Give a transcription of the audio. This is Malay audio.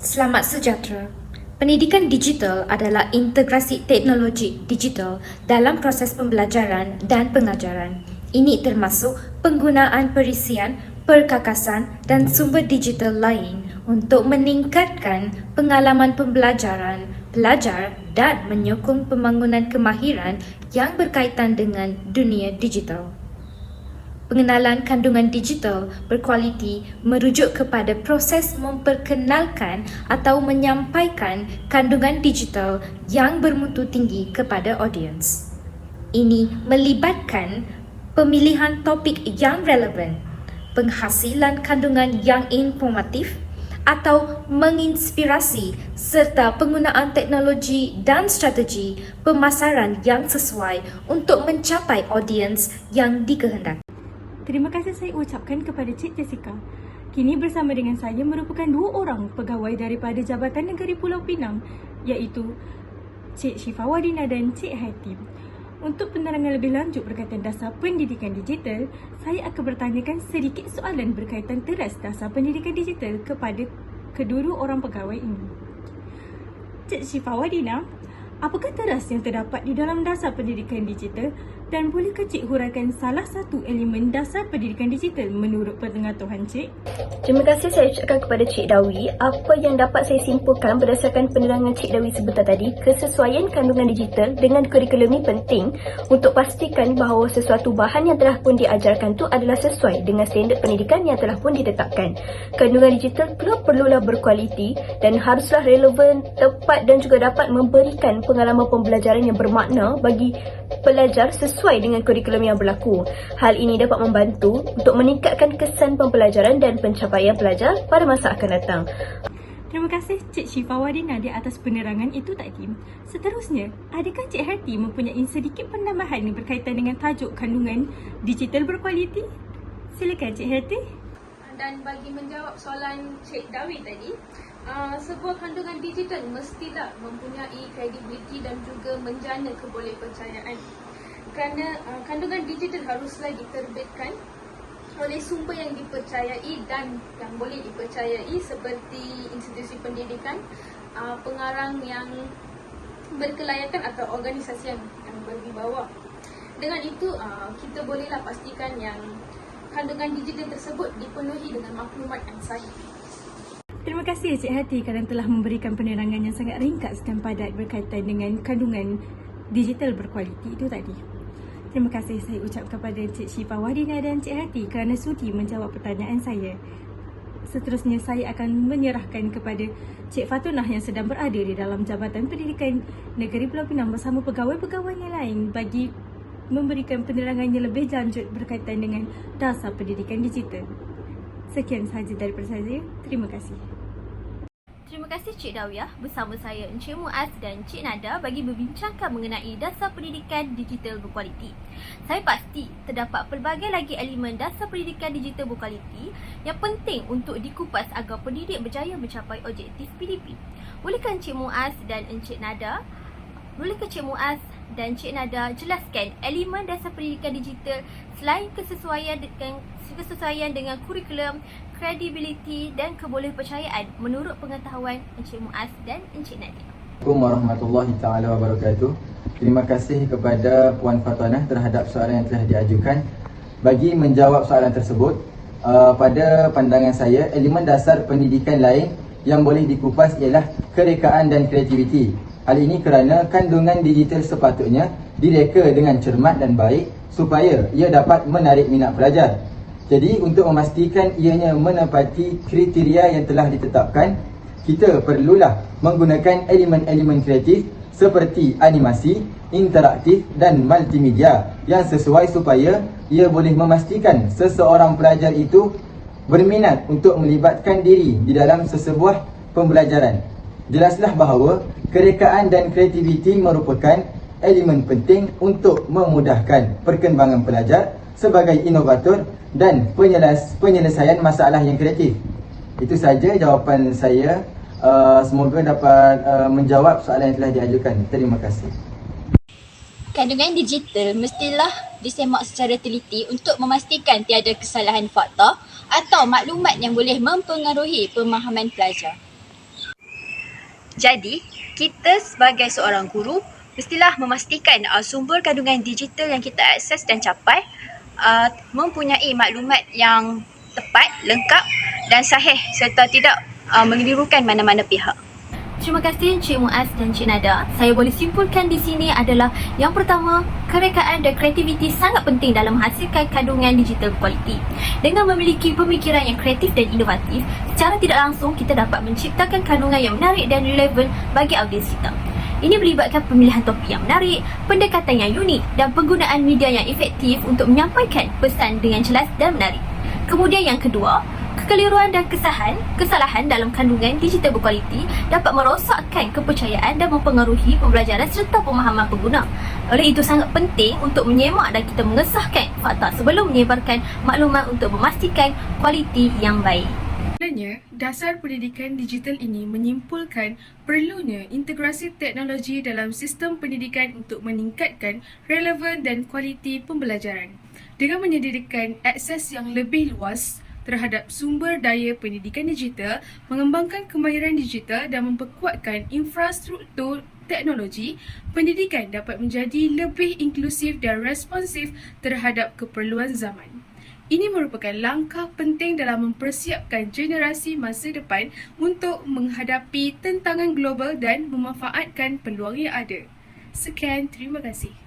Selamat sejahtera. Pendidikan digital adalah integrasi teknologi digital dalam proses pembelajaran dan pengajaran. Ini termasuk penggunaan perisian, perkakasan dan sumber digital lain untuk meningkatkan pengalaman pembelajaran pelajar dan menyokong pembangunan kemahiran yang berkaitan dengan dunia digital. Pengenalan kandungan digital berkualiti merujuk kepada proses memperkenalkan atau menyampaikan kandungan digital yang bermutu tinggi kepada audiens. Ini melibatkan pemilihan topik yang relevan, penghasilan kandungan yang informatif atau menginspirasi serta penggunaan teknologi dan strategi pemasaran yang sesuai untuk mencapai audiens yang dikehendaki. Terima kasih saya ucapkan kepada Cik Jessica. Kini bersama dengan saya merupakan dua orang pegawai daripada Jabatan Negeri Pulau Pinang, iaitu Cik Syifa Wadina dan Cik Hatim. Untuk penerangan lebih lanjut berkaitan dasar pendidikan digital, saya akan bertanyakan sedikit soalan berkaitan teras dasar pendidikan digital kepada kedua orang pegawai ini. Cik Syifa Wadina, apakah teras yang terdapat di dalam dasar pendidikan digital dan bolehkah Cik huraikan salah satu elemen dasar pendidikan digital menurut pengetahuan Cik? Terima kasih saya ucapkan kepada Cik Dawi. Apa yang dapat saya simpulkan berdasarkan penerangan Cik Dawi sebentar tadi, kesesuaian kandungan digital dengan kurikulum ini penting untuk pastikan bahawa sesuatu bahan yang telah pun diajarkan itu adalah sesuai dengan standard pendidikan yang telah pun ditetapkan. Kandungan digital perlulah berkualiti dan haruslah relevan, tepat dan juga dapat memberikan pengalaman pembelajaran yang bermakna bagi pelajar sesuai dengan kurikulum yang berlaku. Hal ini dapat membantu untuk meningkatkan kesan pembelajaran dan pencapaian pelajar pada masa akan datang. Terima kasih Cik Syifa Wadina di atas penerangan itu tadi. Seterusnya, adakah Cik Hati mempunyai sedikit penambahan berkaitan dengan tajuk kandungan digital berkualiti? Silakan Cik Hati. Dan bagi menjawab soalan Cik Dawi tadi, sebuah kandungan digital mestilah mempunyai kredibiliti dan juga menjana kebolehpercayaan. Kerana kandungan digital haruslah diterbitkan oleh sumber yang dipercayai dan yang boleh dipercayai seperti institusi pendidikan, pengarang yang berkelayakan atau organisasi yang berwibawa. Dengan itu, kita bolehlah pastikan yang kandungan digital tersebut dipenuhi dengan maklumat yang sahih. Terima kasih Cik Hati kerana telah memberikan penerangan yang sangat ringkas dan padat berkaitan dengan kandungan digital berkualiti itu tadi. Terima kasih saya ucap kepada Cik Syifa Wadina dan Cik Hati kerana sudi menjawab pertanyaan saya. Seterusnya saya akan menyerahkan kepada Cik Fatunah yang sedang berada di dalam Jabatan Pendidikan Negeri Pulau Pinang bersama pegawai-pegawai yang lain bagi memberikan penerangan yang lebih lanjut berkaitan dengan dasar pendidikan digital. Sekian sahaja daripada saya. Terima kasih. Terima kasih Cik Dawiyah bersama saya Encik Muaz dan Cik Nada bagi membincangkan mengenai dasar pendidikan digital berkualiti. Saya pasti terdapat pelbagai lagi elemen dasar pendidikan digital berkualiti yang penting untuk dikupas agar pendidik berjaya mencapai objektif PDP. Bolehkah Encik Muaz dan Encik Nada jelaskan elemen dasar pendidikan digital selain kesesuaian dengan kurikulum, kredibiliti dan kebolehpercayaan menurut pengetahuan Encik Muaz dan Encik Nadia. Assalamualaikum warahmatullahi taala wabarakatuh. Terima kasih kepada Puan Fatunah terhadap soalan yang telah diajukan. Bagi menjawab soalan tersebut, pada pandangan saya, elemen dasar pendidikan lain yang boleh dikupas ialah kerekaan dan kreativiti. Hal ini kerana kandungan digital sepatutnya direka dengan cermat dan baik supaya ia dapat menarik minat pelajar. Jadi untuk memastikan ianya menepati kriteria yang telah ditetapkan, kita perlulah menggunakan elemen-elemen kreatif seperti animasi, interaktif dan multimedia yang sesuai supaya ia boleh memastikan seseorang pelajar itu berminat untuk melibatkan diri di dalam sesebuah pembelajaran. Jelaslah bahawa kerekaan dan kreativiti merupakan elemen penting untuk memudahkan perkembangan pelajar sebagai inovator dan penyelesaian masalah yang kreatif. Itu saja jawapan saya. Semoga dapat menjawab soalan yang telah diajukan. Terima kasih. Kandungan digital mestilah disemak secara teliti untuk memastikan tiada kesalahan fakta atau maklumat yang boleh mempengaruhi pemahaman pelajar. Jadi, kita sebagai seorang guru mestilah memastikan sumber kandungan digital yang kita akses dan capai mempunyai maklumat yang tepat, lengkap dan sahih serta tidak mengelirukan mana-mana pihak. Terima kasih Encik Muaz dan Encik Nada. Saya boleh simpulkan di sini adalah yang pertama, kerekaan dan kreativiti sangat penting dalam menghasilkan kandungan digital berkualiti. Dengan memiliki pemikiran yang kreatif dan inovatif, secara tidak langsung kita dapat menciptakan kandungan yang menarik dan relevan bagi audiens kita. Ini melibatkan pemilihan topik yang menarik, pendekatan yang unik dan penggunaan media yang efektif untuk menyampaikan pesan dengan jelas dan menarik. Kemudian yang kedua, kekeliruan dan kesalahan dalam kandungan digital berkualiti dapat merosakkan kepercayaan dan mempengaruhi pembelajaran serta pemahaman pengguna. Oleh itu sangat penting untuk menyemak dan kita mengesahkan fakta sebelum menyebarkan maklumat untuk memastikan kualiti yang baik. Sebenarnya, dasar pendidikan digital ini menyimpulkan perlunya integrasi teknologi dalam sistem pendidikan untuk meningkatkan relevan dan kualiti pembelajaran. Dengan menyediakan akses yang lebih luas terhadap sumber daya pendidikan digital, mengembangkan kemahiran digital dan memperkuatkan infrastruktur teknologi, pendidikan dapat menjadi lebih inklusif dan responsif terhadap keperluan zaman. Ini merupakan langkah penting dalam mempersiapkan generasi masa depan untuk menghadapi tantangan global dan memanfaatkan peluang yang ada. Sekian, terima kasih.